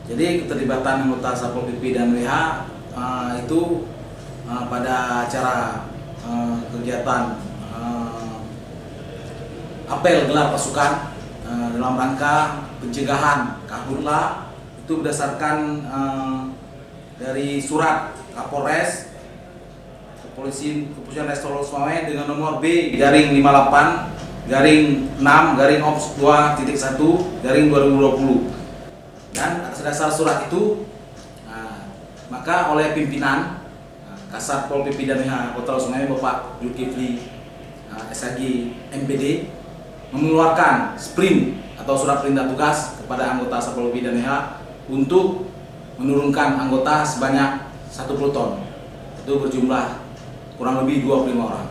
Jadi keterlibatan anggota Satpol PP dan WH itu pada acara kegiatan apel gelar pasukan dalam rangka pencegahan karhutla itu berdasarkan dari surat Kapolres Kepolisian Restor Longsmawe dengan nomor B-6-6-OPS 2.1-2020. Dan atas dasar surat itu maka oleh pimpinan Kasat Pol PP dan WH Kota Longsmawe Bapak Zulkifli SHG MPD mengeluarkan sprint atau surat perintah tugas kepada anggota Satpol PP dan WH untuk menurunkan anggota sebanyak 1 pluton, itu berjumlah kurang lebih 25 orang.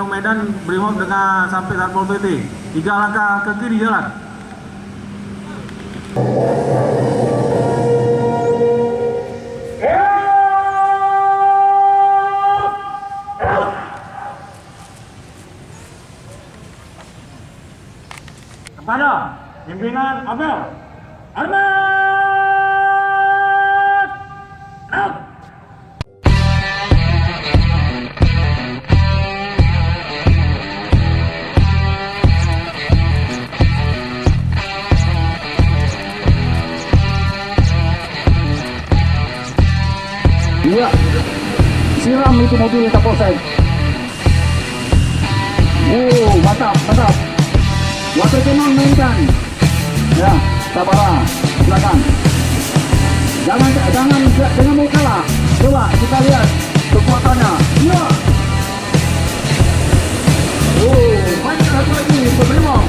Medan Brimob dengan sampai Satpol PP 3 langkah ke kiri jalan. Kepada pimpinan apel Armat out. Iya, siram itu mobil Kapolsek. Mantap, mantap. Water cannon mainkan. Ya, sabarlah, silakan. Jangan mau kalah. Coba kita lihat kekuatannya. Iya. Banyak satu lagi, Brimob.